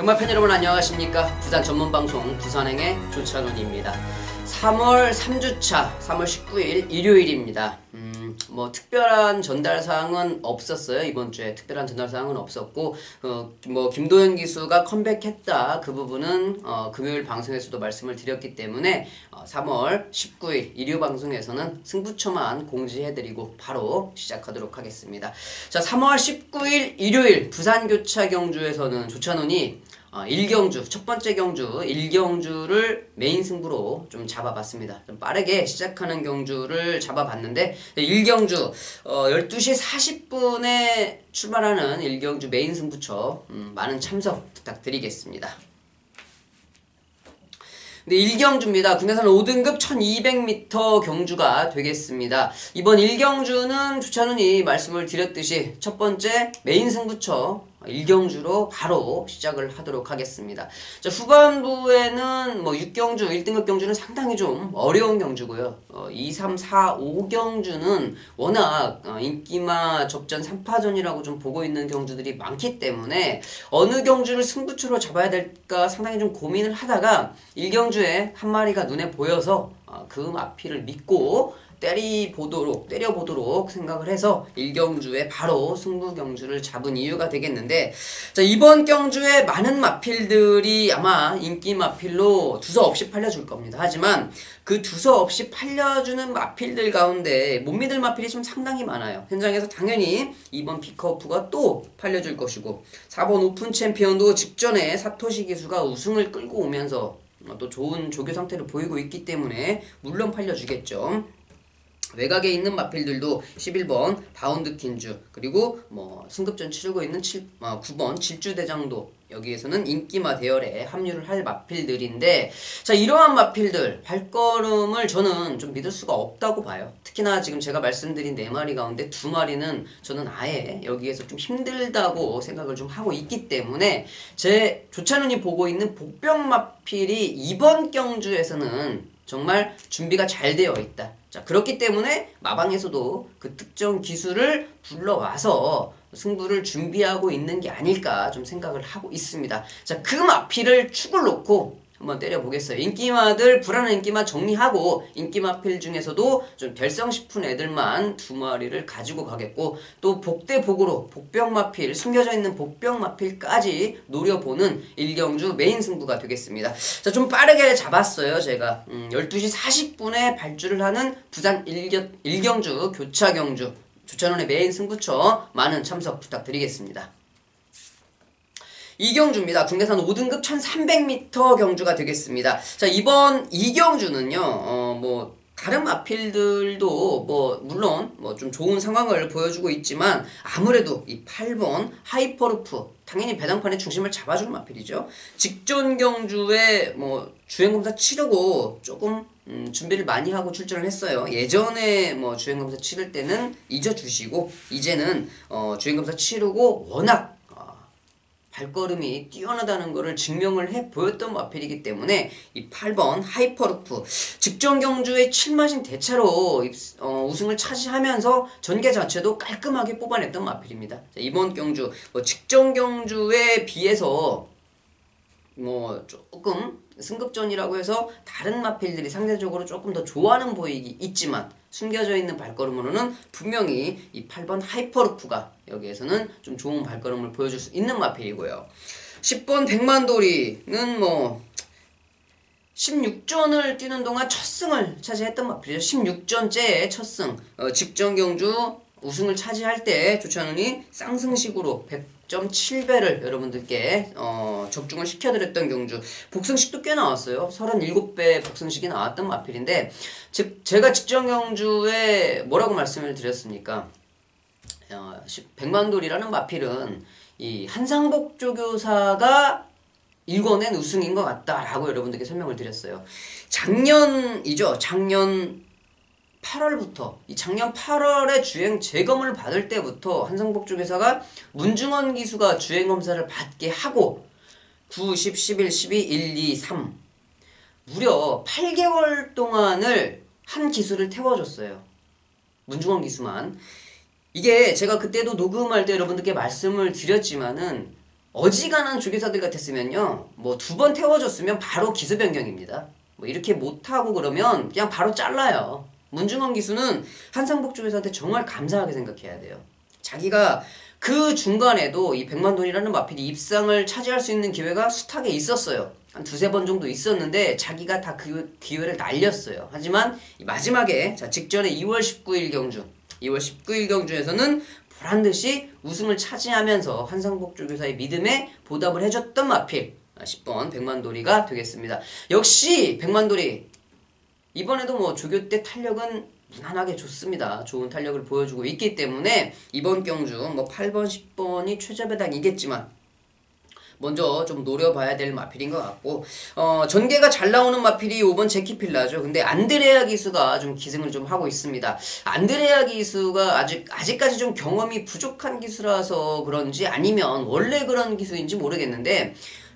경마팬 여러분 안녕하십니까. 부산 전문방송 부산행의 조찬훈입니다. 3월 3주차 3월 19일 일요일입니다. 특별한 전달사항은 없었어요. 이번 주에 특별한 전달사항은 없었고 김도현 기수가 컴백했다, 그 부분은 금요일 방송에서도 말씀을 드렸기 때문에 3월 19일 일요 방송에서는 승부처만 공지해드리고 바로 시작하도록 하겠습니다. 자, 3월 19일 일요일 부산교차 경주에서는 조찬훈이 1경주, 첫 번째 경주 1경주를 메인 승부로 좀 잡아봤습니다. 좀 빠르게 시작하는 경주를 잡아봤는데 1경주 12시 40분에 출발하는 1경주 메인 승부처 많은 참석 부탁드리겠습니다. 네, 1경주입니다. 국내산 5등급 1200m 경주가 되겠습니다. 이번 1경주는 조찬훈이 말씀을 드렸듯이 첫 번째 메인 승부처 1경주로 바로 시작을 하도록 하겠습니다. 자, 후반부에는 6경주, 1등급 경주는 상당히 좀 어려운 경주고요. 2, 3, 4, 5경주는 워낙 인기마 접전 3파전이라고 좀 보고 있는 경주들이 많기 때문에 어느 경주를 승부처로 잡아야 될까 상당히 좀 고민을 하다가 1경주에 한 마리가 눈에 보여서 그 마피를 믿고 때려보도록 생각을 해서 1경주에 바로 승부경주를 잡은 이유가 되겠는데, 자, 이번 경주에 많은 마필들이 아마 인기 마필로 두서없이 팔려줄 겁니다. 하지만 그 두서없이 팔려주는 마필들 가운데 못 믿을 마필이 좀 상당히 많아요. 현장에서 당연히 이번 피커오프가 또 팔려줄 것이고, 4번 오픈 챔피언도 직전에 사토시 기수가 우승을 끌고 오면서 또 좋은 조교 상태를 보이고 있기 때문에 물론 팔려주겠죠. 외곽에 있는 마필들도 11번 바운드 킨주, 그리고 승급전 치르고 있는 9번 질주대장도 여기에서는 인기마 대열에 합류를 할 마필들인데, 자, 이러한 마필들 발걸음을 저는 좀 믿을 수가 없다고 봐요. 특히나 지금 제가 말씀드린 4마리 가운데 2마리는 저는 아예 여기에서 좀 힘들다고 생각을 좀 하고 있기 때문에 제 조찬훈이 보고 있는 복병 마필이 이번 경주에서는 정말 준비가 잘 되어 있다. 자, 그렇기 때문에 마방에서도 그 특정 기수를 불러와서 승부를 준비하고 있는 게 아닐까 좀 생각을 하고 있습니다. 자, 그 마필을 축을 놓고 한번 때려보겠어요. 인기마들, 불안한 인기마 정리하고 인기마필 중에서도 좀 될성 싶은 애들만 2마리를 가지고 가겠고, 또 복대복으로 복병마필, 숨겨져 있는 복병마필까지 노려보는 1경주 메인 승부가 되겠습니다. 자, 좀 빠르게 잡았어요. 제가 12시 40분에 발주를 하는 부산 1경주 교차경주 조찬훈의 메인 승부처 많은 참석 부탁드리겠습니다. 2경주입니다. 국내산 5등급 1300m 경주가 되겠습니다. 자, 이번 2경주는요, 다른 마필들도 물론 좀 좋은 상황을 보여주고 있지만 아무래도 이 8번 하이퍼루프 당연히 배당판의 중심을 잡아주는 마필이죠. 직전 경주에 주행검사 치르고 조금 준비를 많이 하고 출전을 했어요. 예전에 주행검사 치를 때는 잊어주시고 이제는 주행검사 치르고 워낙 발걸음이 뛰어나다는 것을 증명을 해 보였던 마필이기 때문에 이 8번 하이퍼루프 직전 경주에 7마신 대차로 우승을 차지하면서 전개 자체도 깔끔하게 뽑아냈던 마필입니다. 자, 이번 경주 직전 경주에 비해서 조금 승급전이라고 해서 다른 마필들이 상대적으로 조금 더 좋아하는 보이기 있지만 숨겨져 있는 발걸음으로는 분명히 이 8번 하이퍼루프가 여기에서는 좀 좋은 발걸음을 보여줄 수 있는 마필이고요. 10번 백만돌이는 16전을 뛰는 동안 첫 승을 차지했던 마필이죠. 16전째의 첫 승. 직전 경주 우승을 차지할 때 조찬훈이 쌍승식으로 100.7배를 여러분들께 적중을 시켜드렸던 경주. 복승식도 꽤 나왔어요. 37배 복승식이 나왔던 마필인데, 제가 직전 경주에 뭐라고 말씀을 드렸습니까? 백만돌이라는 마필은 이 한상복 조교사가 일궈낸 우승인 것 같다라고 여러분들께 설명을 드렸어요. 작년 8월부터, 이 작년 8월에 주행 재검을 받을 때부터 한상복 조교사가 문중원 기수가 주행 검사를 받게 하고 9, 10, 11, 12, 1, 2, 3 무려 8개월 동안을 한 기수를 태워줬어요. 문중원 기수만. 이게 제가 그때도 녹음할 때 여러분들께 말씀을 드렸지만은 어지간한 조교사들 같았으면요, 뭐 2번 태워줬으면 바로 기수 변경입니다. 뭐 이렇게 못하고 그러면 그냥 바로 잘라요. 문중원 기수는 한상복 조교사한테 정말 감사하게 생각해야 돼요. 자기가 그 중간에도 이 백만돈이라는 마필이 입상을 차지할 수 있는 기회가 숱하게 있었어요. 한 2~3번 정도 있었는데 자기가 다 그 기회를 날렸어요. 하지만 마지막에 직전에 2월 19일 경주 2월 19일 경주에서는 보란듯이 우승을 차지하면서 한상복 조교사의 믿음에 보답을 해줬던 마필 10번 백만돌이가 되겠습니다. 역시 백만돌이 이번에도 뭐 조교 때 탄력은 무난하게 좋습니다. 좋은 탄력을 보여주고 있기 때문에 이번 경주 뭐 8번, 10번이 최저배당이겠지만 먼저 좀 노려봐야 될 마필인 것 같고, 전개가 잘 나오는 마필이 5번 제키필라죠. 근데 안드레아 기수가 좀 기승을 좀 하고 있습니다. 안드레아 기수가 아직까지 좀 경험이 부족한 기수라서 그런지 아니면 원래 그런 기수인지 모르겠는데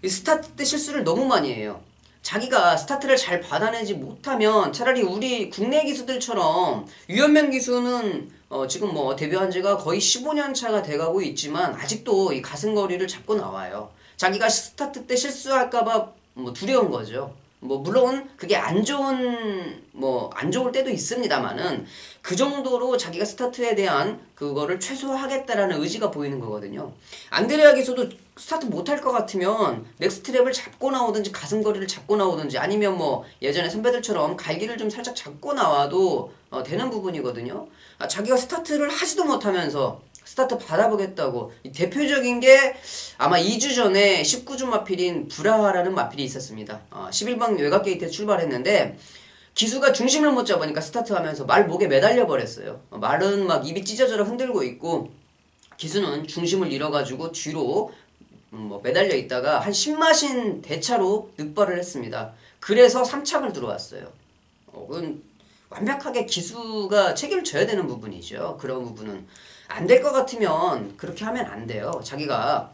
스타트 때 실수를 너무 많이 해요. 자기가 스타트를 잘 받아내지 못하면 차라리 우리 국내 기수들처럼 유현명 기수는 지금 뭐 데뷔한 지가 거의 15년 차가 돼가고 있지만 아직도 이 가슴거리를 잡고 나와요. 자기가 스타트 때 실수할까봐 뭐 두려운 거죠. 뭐 물론 그게 안 좋을 때도 있습니다만은 그 정도로 자기가 스타트에 대한 그거를 최소화하겠다라는 의지가 보이는 거거든요. 안드레아 기수도 스타트 못할 것 같으면 넥스트랩을 잡고 나오든지 가슴거리를 잡고 나오든지 아니면 뭐 예전에 선배들처럼 갈기를 좀 살짝 잡고 나와도 되는 부분이거든요. 자기가 스타트를 하지도 못하면서 스타트 받아보겠다고 대표적인 게 아마 2주 전에 19주 마필인 브라하라는 마필이 있었습니다. 11번 외곽 게이트에 출발했는데 기수가 중심을 못 잡으니까 스타트하면서 말 목에 매달려 버렸어요. 말은 막 입이 찢어져라 흔들고 있고 기수는 중심을 잃어가지고 뒤로 뭐 매달려 있다가 한 10마신 대차로 늑발을 했습니다. 그래서 3착을 들어왔어요. 그건 완벽하게 기수가 책임을 져야 되는 부분이죠. 그런 부분은 안 될 것 같으면 그렇게 하면 안 돼요. 자기가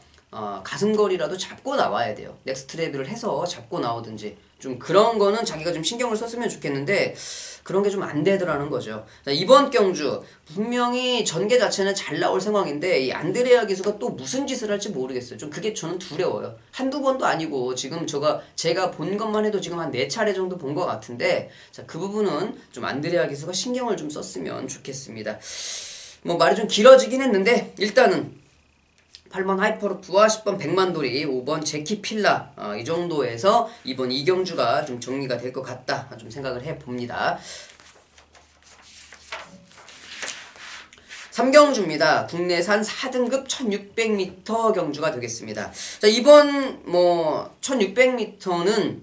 가슴거리라도 잡고 나와야 돼요. 넥스트랩을 해서 잡고 나오든지 좀 그런 거는 자기가 좀 신경을 썼으면 좋겠는데 그런 게 좀 안 되더라는 거죠. 자, 이번 경주 분명히 전개 자체는 잘 나올 상황인데 이 안드레아 기수가 또 무슨 짓을 할지 모르겠어요. 좀 그게 저는 두려워요. 한두 번도 아니고 지금 제가 본 것만 해도 지금 한 4차례 정도 본 것 같은데 자, 그 부분은 좀 안드레아 기수가 신경을 좀 썼으면 좋겠습니다. 뭐 말이 좀 길어지긴 했는데 일단은 8번 하이퍼루프와 10번 백만돌이 5번 제키필라 이 정도에서 이번 이경주가 좀 정리가 될 것 같다 좀 생각을 해봅니다. 3경주입니다. 국내산 4등급 1600m 경주가 되겠습니다. 자, 이번 뭐 1600m는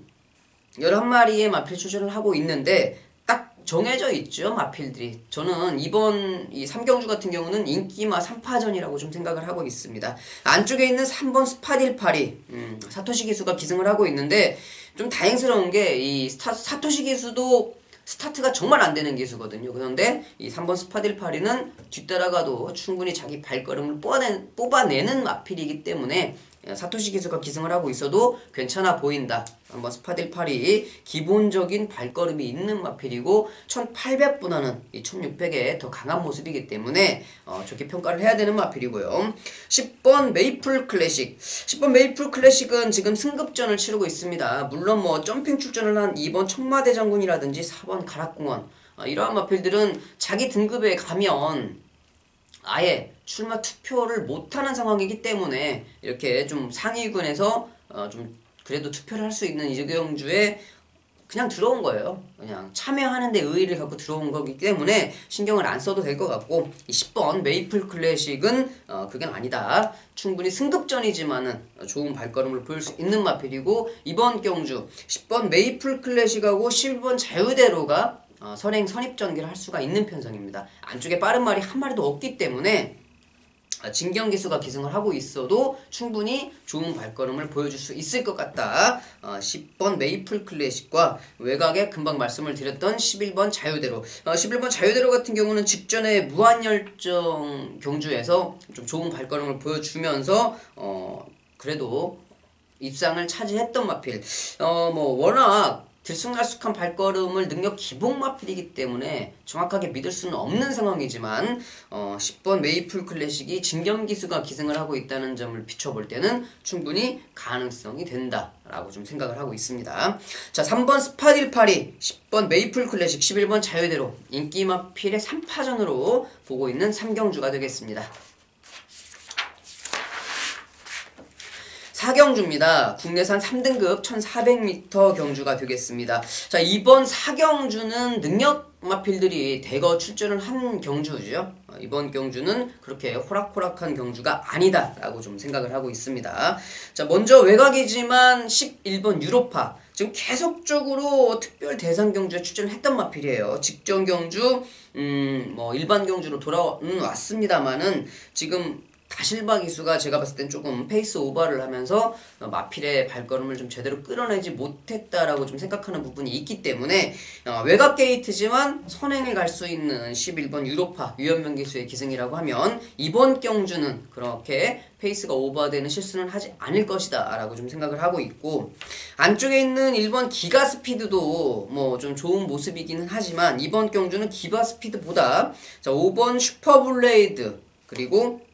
11마리의 마필 출전을 하고 있는데 딱 정해져 있죠, 마필들이. 저는 이번 이 3경주 같은 경우는 인기마 3파전이라고 좀 생각을 하고 있습니다. 안쪽에 있는 3번 스파딜파리 사토시 기수가 기승을 하고 있는데 좀 다행스러운 게 이 사토시 기수도 스타트가 정말 안 되는 기수거든요. 그런데 이 3번 스파딜파리는 뒤따라가도 충분히 자기 발걸음을 뽑아내는 마필이기 때문에 사토시 기수가 기승을 하고 있어도 괜찮아 보인다. 한번 스파딜팔이 기본적인 발걸음이 있는 마필이고 1800보다는 이 1600에 더 강한 모습이기 때문에 좋게 평가를 해야 되는 마필이고요. 10번 메이플 클래식. 10번 메이플 클래식은 지금 승급전을 치르고 있습니다. 물론 뭐 점핑 출전을 한 2번 청마대 장군이라든지 4번 가락공원 이러한 마필들은 자기 등급에 가면 아예 출마 투표를 못하는 상황이기 때문에 이렇게 좀 상위군에서 좀 그래도 투표를 할 수 있는 이경주에 그냥 들어온 거예요. 그냥 참여하는데 의의를 갖고 들어온 거기 때문에 신경을 안 써도 될 것 같고 이 10번 메이플 클래식은 그건 아니다. 충분히 승급전이지만은 좋은 발걸음을 보일 수 있는 마필이고 이번 경주 10번 메이플 클래식하고 11번 자유대로가 선행 선입전개를 할 수가 있는 편성입니다. 안쪽에 빠른 말이 한 마리도 없기 때문에 진경기수가 기승을 하고 있어도 충분히 좋은 발걸음을 보여줄 수 있을 것 같다. 10번 메이플 클래식과 외곽에 금방 말씀을 드렸던 11번 자유대로 11번 자유대로 같은 경우는 직전에 무한열정 경주에서 좀 좋은 발걸음을 보여주면서 그래도 입상을 차지했던 마필 뭐 워낙 들쑥날쑥한 발걸음을 능력 기복 마필이기 때문에 정확하게 믿을 수는 없는 상황이지만 10번 메이플 클래식이 진경기수가 기승을 하고 있다는 점을 비춰볼 때는 충분히 가능성이 된다라고 좀 생각을 하고 있습니다. 자, 3번 스파182, 10번 메이플 클래식, 11번 자유대로 인기 마필의 3파전으로 보고 있는 3경주가 되겠습니다. 4경주입니다. 국내산 3등급 1400m 경주가 되겠습니다. 자, 이번 4경주는 능력 마필들이 대거 출전을 한 경주죠. 이번 경주는 그렇게 호락호락한 경주가 아니다라고 좀 생각을 하고 있습니다. 자, 먼저 외곽이지만 11번 유로파. 지금 계속적으로 특별 대상 경주에 출전을 했던 마필이에요. 직전 경주, 뭐 일반 경주로 돌아왔습니다만은 지금 다실바 기수가 제가 봤을 땐 조금 페이스 오버를 하면서 마필의 발걸음을 좀 제대로 끌어내지 못했다라고 좀 생각하는 부분이 있기 때문에 외곽 게이트지만 선행을 갈 수 있는 11번 유로파 유현명 기수의 기승이라고 하면 이번 경주는 그렇게 페이스가 오버되는 실수는 하지 않을 것이다 라고 좀 생각을 하고 있고, 안쪽에 있는 1번 기가 스피드도 뭐 좀 좋은 모습이기는 하지만 이번 경주는 기가 스피드보다 자 5번 슈퍼블레이드 그리고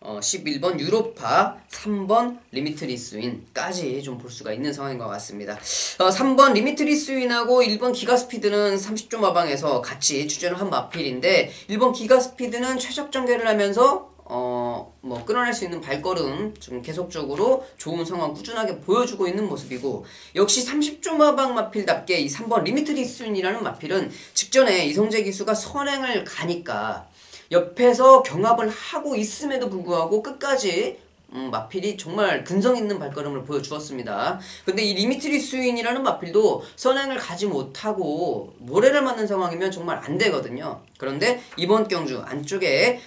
11번 유로파, 3번 리미트리스윈까지 좀 볼 수가 있는 상황인 것 같습니다. 3번 리미트리스윈하고 1번 기가스피드는 30조 마방에서 같이 출전을 한 마필인데 1번 기가스피드는 최적 전개를 하면서 뭐 끌어낼 수 있는 발걸음 좀 계속적으로 좋은 상황 꾸준하게 보여주고 있는 모습이고, 역시 30조 마방 마필답게 이 3번 리미트리스윈이라는 마필은 직전에 이성재 기수가 선행을 가니까 옆에서 경합을 하고 있음에도 불구하고 끝까지 마필이 정말 근성 있는 발걸음을 보여주었습니다. 근데 이 리미트리 스윈이라는 마필도 선행을 가지 못하고 모래를 맞는 상황이면 정말 안 되거든요. 그런데 이번 경주 안쪽에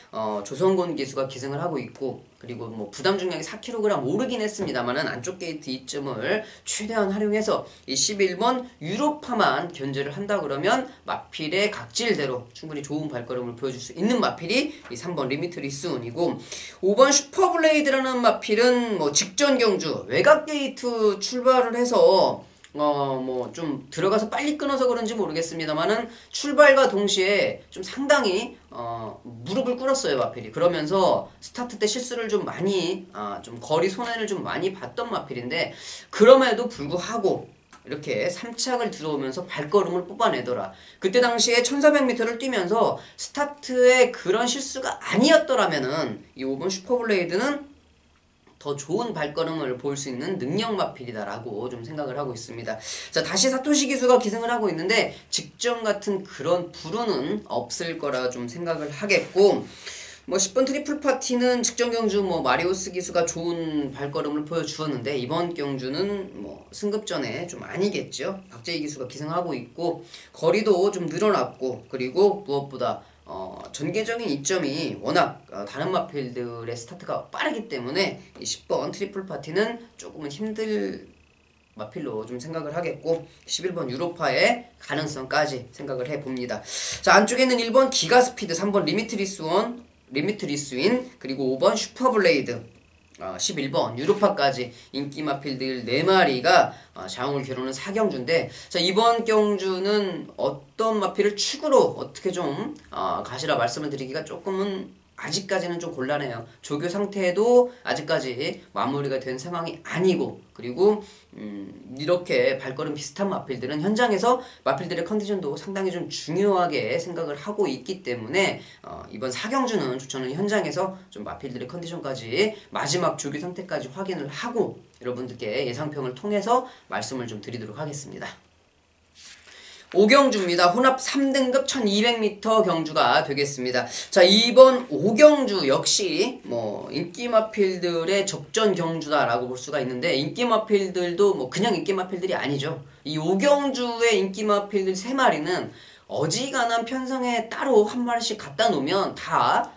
조성곤 기수가 기승을 하고 있고, 그리고 뭐 부담 중량이 4kg 오르긴 했습니다만은 안쪽 게이트 이점을 최대한 활용해서 이 11번 유로파만 견제를 한다 그러면 마필의 각질대로 충분히 좋은 발걸음을 보여줄 수 있는 마필이 이 3번 리미트리 스운이고, 5번 슈퍼블레이드라는 마필은 뭐 직전 경주 외곽 게이트 출발을 해서 뭐 좀 들어가서 빨리 끊어서 그런지 모르겠습니다만은 출발과 동시에 좀 상당히 무릎을 꿇었어요 마필이. 그러면서 스타트 때 실수를 좀 많이 좀 거리 손해를 좀 많이 봤던 마필인데, 그럼에도 불구하고 이렇게 3착을 들어오면서 발걸음을 뽑아내더라. 그때 당시에 1400m를 뛰면서 스타트에 그런 실수가 아니었더라면은 이 5번 슈퍼블레이드는 더 좋은 발걸음을 볼 수 있는 능력 마필이다라고 좀 생각을 하고 있습니다. 자, 다시 사토시 기수가 기승을 하고 있는데 직전 같은 그런 불운은 없을 거라 좀 생각을 하겠고, 뭐 10번 트리플 파티는 직전 경주 뭐 마리오스 기수가 좋은 발걸음을 보여주었는데 이번 경주는 뭐 승급전에 좀 아니겠죠. 박재희 기수가 기승하고 있고 거리도 좀 늘어났고, 그리고 무엇보다 전개적인 이점이 워낙 다른 마필들의 스타트가 빠르기 때문에 이 10번 트리플 파티는 조금은 힘들 마필로 좀 생각을 하겠고 11번 유로파의 가능성까지 생각을 해봅니다. 자, 안쪽에 있는 1번 기가스피드, 3번 리미트리스윈 그리고 5번 슈퍼블레이드, 11번 유로파까지 인기 마필들 4마리가 자웅을 겨루는 4경주인데, 자, 이번 경주는 어떤 마필을 축으로 어떻게 좀 가시라 말씀을 드리기가 조금은 아직까지는 좀 곤란해요. 조교 상태도 아직까지 마무리가 된 상황이 아니고, 그리고 이렇게 발걸음 비슷한 마필들은 현장에서 마필들의 컨디션도 상당히 좀 중요하게 생각을 하고 있기 때문에 이번 4경주는 저는 현장에서 좀 마필들의 컨디션까지 마지막 조교 상태까지 확인을 하고 여러분들께 예상평을 통해서 말씀을 좀 드리도록 하겠습니다. 5경주입니다. 혼합 3등급 1200m 경주가 되겠습니다. 자, 이번 5경주 역시 뭐 인기 마필들의 접전 경주다라고 볼 수가 있는데, 인기 마필들도 뭐 그냥 인기 마필들이 아니죠. 이 5경주의 인기 마필들 3마리는 어지간한 편성에 따로 한 마리씩 갖다 놓으면 다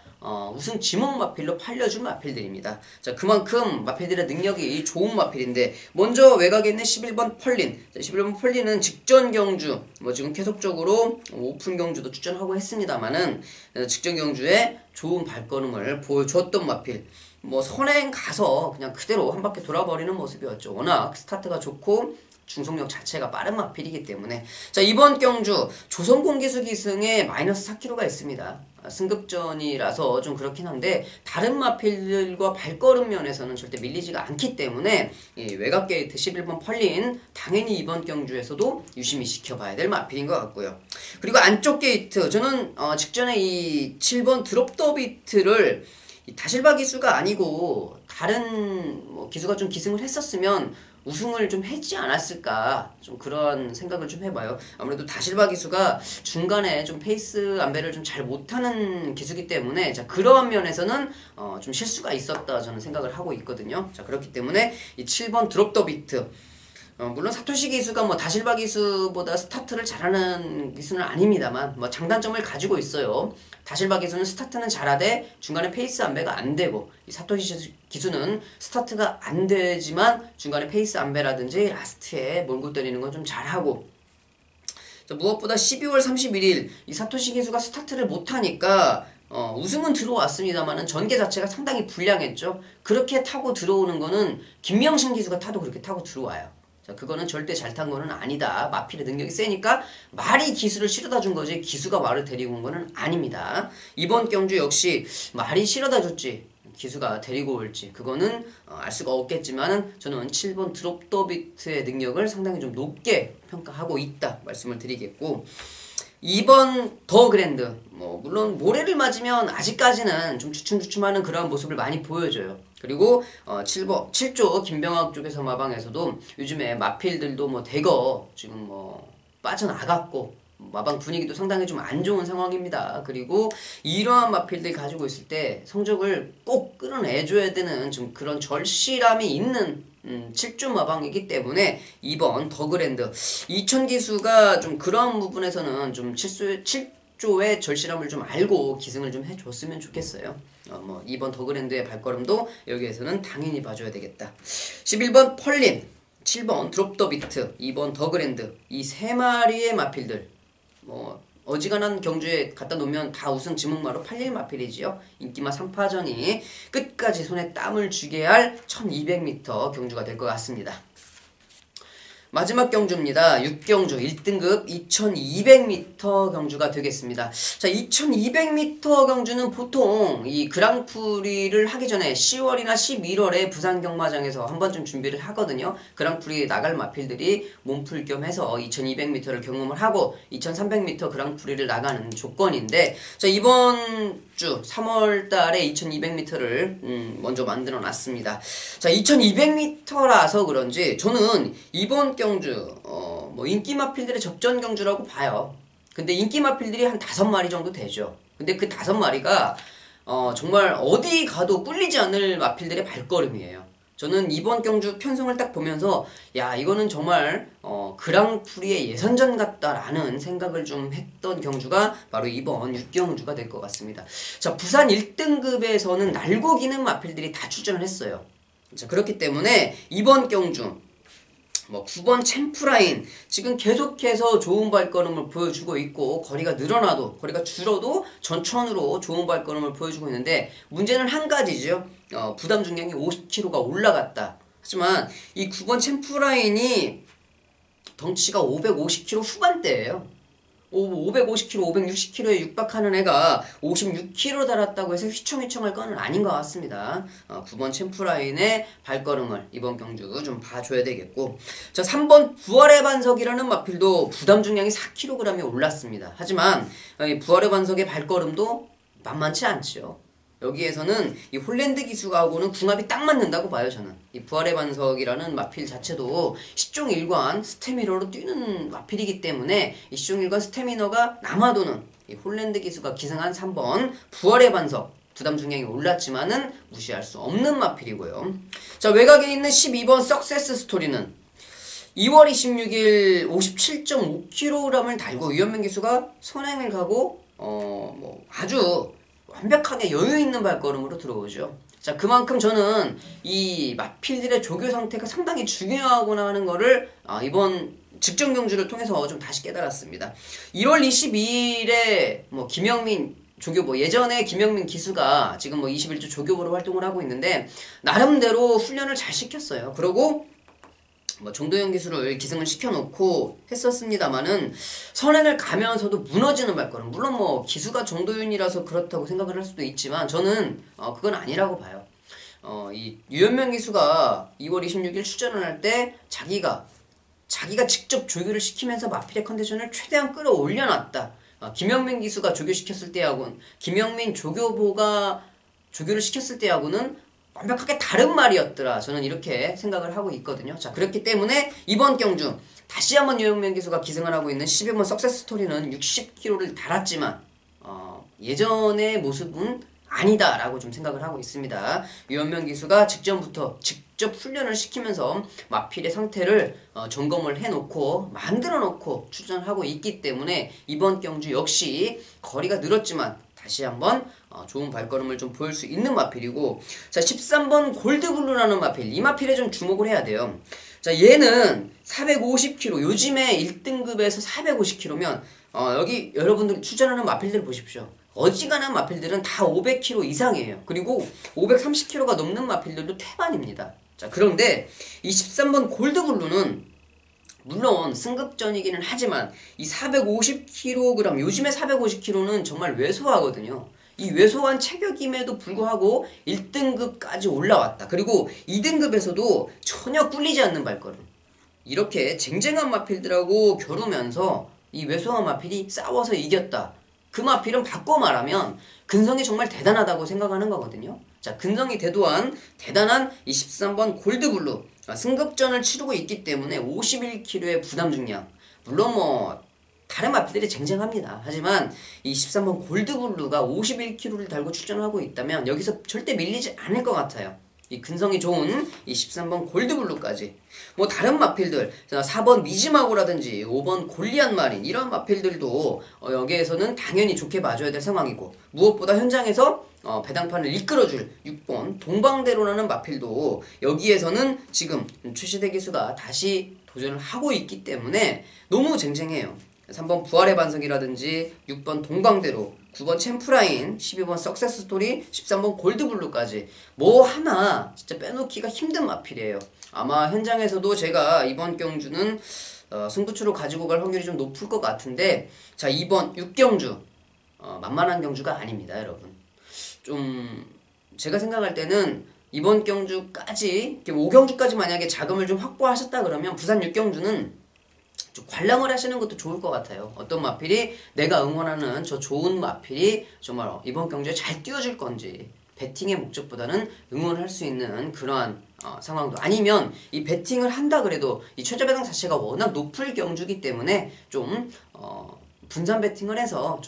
우승 지목 마필로 팔려준 마필들입니다. 자, 그만큼 마필들의 능력이 좋은 마필인데, 먼저 외곽에 있는 11번 펄린. 자, 11번 펄린은 직전 경주, 뭐 지금 계속적으로 오픈 경주도 출전하고 했습니다만은 직전 경주에 좋은 발걸음을 보여줬던 마필. 뭐 선행 가서 그냥 그대로 한 바퀴 돌아버리는 모습이었죠. 워낙 스타트가 좋고 중속력 자체가 빠른 마필이기 때문에. 자, 이번 경주 조선공기수 기승에 마이너스 4kg가 있습니다. 승급전이라서 좀 그렇긴 한데 다른 마필들과 발걸음 면에서는 절대 밀리지가 않기 때문에 이 외곽 게이트 11번 펄린 당연히 이번 경주에서도 유심히 지켜봐야 될 마필인 것 같고요. 그리고 안쪽 게이트 저는 직전에 이 7번 드롭 더 비트를 다실바 기수가 아니고 다른 뭐 기수가 좀 기승을 했었으면 우승을 좀 했지 않았을까, 좀 그런 생각을 좀 해봐요. 아무래도 다실바 기수가 중간에 좀 페이스 안배를 좀 잘 못하는 기수기 때문에 자, 그러한 면에서는 좀 실수가 있었다 저는 생각을 하고 있거든요. 자, 그렇기 때문에 이 7번 드롭 더 비트, 물론 사토시 기수가 뭐 다실바 기수보다 스타트를 잘하는 기수는 아닙니다만 뭐 장단점을 가지고 있어요. 다실바 기수는 스타트는 잘하되 중간에 페이스 안배가 안 되고, 이 사토시 기수는 스타트가 안 되지만 중간에 페이스 안배라든지 라스트에 몰고 때리는 건 좀 잘하고. 무엇보다 12월 31일 이 사토시 기수가 스타트를 못하니까 우승은 들어왔습니다만은 전개 자체가 상당히 불량했죠. 그렇게 타고 들어오는 거는 김명신 기수가 타도 그렇게 타고 들어와요. 자, 그거는 절대 잘 탄 거는 아니다. 마필의 능력이 세니까 말이 기수를 실어다 준 거지 기수가 말을 데리고 온 거는 아닙니다. 이번 경주 역시 말이 실어다 줬지 기수가 데리고 올지 그거는 알 수가 없겠지만은 저는 7번 드롭 더 비트의 능력을 상당히 좀 높게 평가하고 있다 말씀을 드리겠고, 2번 더 그랜드, 물론 모래를 맞으면 아직까지는 좀 주춤주춤하는 그런 모습을 많이 보여줘요. 그리고 7조 김병학 쪽에서 마방에서도 요즘에 마필들도 대거 지금 빠져나갔고 마방 분위기도 상당히 좀 안 좋은 상황입니다. 그리고 이러한 마필들이 가지고 있을 때 성적을 꼭 끌어내줘야 되는 좀 그런 절실함이 있는 7조 마방이기 때문에 2번 더 그랜드, 이천 기수가 좀 그런 부분에서는 좀 7조의 절실함을 좀 알고 기승을 좀 해줬으면 좋겠어요. 2번 더 그랜드의 발걸음도 여기에서는 당연히 봐줘야 되겠다. 11번 펄린, 7번 드롭 더 비트, 2번 더 그랜드, 이 세 마리의 마필들 어지간한 경주에 갖다 놓으면 다 우승 지목마로 팔릴 마필이지요. 인기마 3파전이 끝까지 손에 땀을 쥐게 할 1200m 경주가 될 것 같습니다. 마지막 경주입니다. 6경주 1등급 2200m 경주가 되겠습니다. 자, 2200m 경주는 보통 이 그랑프리를 하기 전에 10월이나 11월에 부산 경마장에서 한 번쯤 준비를 하거든요. 그랑프리 나갈 마필들이 몸풀 겸 해서 2200m를 경험을 하고 2300m 그랑프리를 나가는 조건인데, 자, 이번 주 3월 달에 2200m를 먼저 만들어 놨습니다. 자, 2200m라서 그런지 저는 이번 경주 인기 마필들의 접전 경주라고 봐요. 근데 인기 마필들이 한 5마리 정도 되죠. 근데 그 5마리가 정말 어디 가도 꿀리지 않을 마필들의 발걸음이에요. 저는 이번 경주 편성을 딱 보면서 야, 이거는 정말 그랑프리의 예선전 같다라는 생각을 좀 했던 경주가 바로 이번 6경주가 될 것 같습니다. 자, 부산 1등급에서는 날고 기는 마필들이 다 출전을 했어요. 자, 그렇기 때문에 이번 경주 9번 챔프라인 지금 계속해서 좋은 발걸음을 보여주고 있고, 거리가 늘어나도 거리가 줄어도 전천으로 좋은 발걸음을 보여주고 있는데, 문제는 한 가지죠. 부담 중량이 50kg가 올라갔다. 하지만 이 9번 챔프라인이 덩치가 550kg 후반대예요. 550kg, 560kg에 육박하는 애가 56kg 달았다고 해서 휘청휘청할 거는 아닌 것 같습니다. 9번 챔프라인의 발걸음을 이번 경주 좀 봐줘야 되겠고, 자, 3번 부활의 반석이라는 마필도 부담 중량이 4kg이 올랐습니다. 하지만 이 부활의 반석의 발걸음도 만만치 않죠. 여기에서는 이 홀랜드 기수하고는 궁합이 딱 맞는다고 봐요, 저는. 이 부활의 반석이라는 마필 자체도 시종일관 스태미너로 뛰는 마필이기 때문에 이 시종일관 스태미너가 남아도는 이 홀랜드 기수가 기승한 3번 부활의 반석, 부담 중량이 올랐지만은 무시할 수 없는 마필이고요. 자, 외곽에 있는 12번 석세스 스토리는 2월 26일 57.5kg을 달고 유현명 기수가 선행을 가고 아주 완벽하게 여유 있는 발걸음으로 들어오죠. 자, 그만큼 저는 이 마필들의 조교 상태가 상당히 중요하구나 하는 거를 이번 직전 경주를 통해서 좀 다시 깨달았습니다. 1월 22일에 김영민 조교보, 예전에 김영민 기수가 지금 21조 조교보로 활동을 하고 있는데 나름대로 훈련을 잘 시켰어요. 그리고 뭐 정도현 기수를 기승을 시켜놓고 했었습니다만은 선행을 가면서도 무너지는 발걸음. 물론 뭐 기수가 정도윤이라서 그렇다고 생각을 할 수도 있지만 저는 그건 아니라고 봐요. 이 유현명 기수가 2월 26일 출전을 할 때 자기가 직접 조교를 시키면서 마필의 컨디션을 최대한 끌어올려놨다. 김영민 기수가 조교시켰을 때하고는 김영민 조교보가 조교를 시켰을 때하고는 완벽하게 다른 말이었더라. 저는 이렇게 생각을 하고 있거든요. 자, 그렇기 때문에 이번 경주 다시 한번 유현명 기수가 기승을 하고 있는 12번 석세스 스토리는 60kg를 달았지만 예전의 모습은 아니다라고 좀 생각을 하고 있습니다. 유현명 기수가 직전부터 직접 훈련을 시키면서 마필의 상태를 점검을 해놓고 만들어놓고 출전하고 있기 때문에 이번 경주 역시 거리가 늘었지만 다시 한번 좋은 발걸음을 좀 보일 수 있는 마필이고, 자 13번 골드블루라는 마필, 이 마필에 좀 주목을 해야 돼요. 자 얘는 450kg, 요즘에 1등급에서 450kg면 여기 여러분들 출전하는 마필들 보십시오. 어지간한 마필들은 다 500kg 이상이에요. 그리고 530kg가 넘는 마필들도 태반입니다. 자 그런데 이 13번 골드블루는 물론 승급전이기는 하지만 이 450kg, 요즘에 450kg는 정말 왜소하거든요. 이 왜소한 체격임에도 불구하고 1등급까지 올라왔다. 그리고 2등급에서도 전혀 꿀리지 않는 발걸음. 이렇게 쟁쟁한 마필들하고 겨루면서 이 왜소한 마필이 싸워서 이겼다. 그 마필은 바꿔 말하면 근성이 정말 대단하다고 생각하는 거거든요. 자, 근성이 대도한 대단한 이 13번 골드블루, 승급전을 치르고 있기 때문에 51kg의 부담 중량. 물론 뭐 다른 마필들이 쟁쟁합니다. 하지만 이 13번 골드블루가 51kg를 달고 출전하고 있다면 여기서 절대 밀리지 않을 것 같아요. 이 근성이 좋은 이 13번 골드블루까지 뭐 다른 마필들 4번 미지마고라든지 5번 골리안 마린 이런 마필들도 여기에서는 당연히 좋게 봐줘야 될 상황이고, 무엇보다 현장에서 배당판을 이끌어줄 6번 동방대로라는 마필도 여기에서는 지금 최시대 기수가 다시 도전을 하고 있기 때문에 너무 쟁쟁해요. 3번 부활의 반석이라든지 6번 동방대로, 9번 챔프라인, 12번 석세스 스토리, 13번 골드블루까지 뭐 하나 진짜 빼놓기가 힘든 마필이에요. 아마 현장에서도 제가 이번 경주는 승부처로 가지고 갈 확률이 좀 높을 것 같은데, 자 이번 6경주 만만한 경주가 아닙니다 여러분. 좀 제가 생각할 때는 이번 경주까지 5경주까지 만약에 자금을 좀 확보하셨다 그러면 부산 6경주는 좀 관람을 하시는 것도 좋을 것 같아요. 어떤 마필이 내가 응원하는 저 좋은 마필이 정말 이번 경주에 잘 뛰어줄 건지, 배팅의 목적보다는 응원할 수 있는 그러한 상황도, 아니면 이 배팅을 한다 그래도 이 최저 배당 자체가 워낙 높을 경주기 때문에 좀 분산 배팅을 해서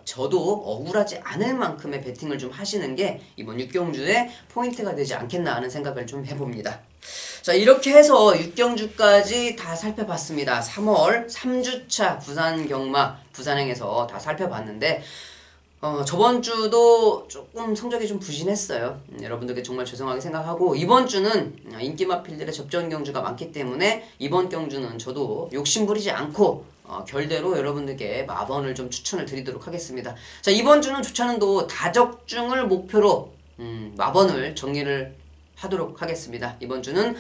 저도 억울하지 않을 만큼의 배팅을 좀 하시는 게 이번 6경주의 포인트가 되지 않겠나 하는 생각을 좀 해봅니다. 자 이렇게 해서 6경주까지 다 살펴봤습니다. 3월 3주차 부산 경마 부산행에서 다 살펴봤는데 저번 주도 조금 성적이 좀 부진했어요. 여러분들께 정말 죄송하게 생각하고, 이번 주는 인기 마필들의 접전 경주가 많기 때문에 이번 경주는 저도 욕심 부리지 않고 결대로 여러분들께 마번을 좀 추천을 드리도록 하겠습니다. 자 이번 주는 조차는도 다적중을 목표로 마번을 정리를 하도록 하겠습니다. 이번 주는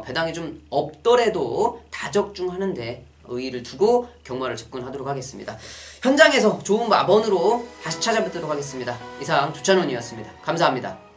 배당이 좀 없더라도 다적중 하는데 의의를 두고 경마를 접근하도록 하겠습니다. 현장에서 좋은 마번으로 다시 찾아뵙도록 하겠습니다. 이상 조찬훈이었습니다. 감사합니다.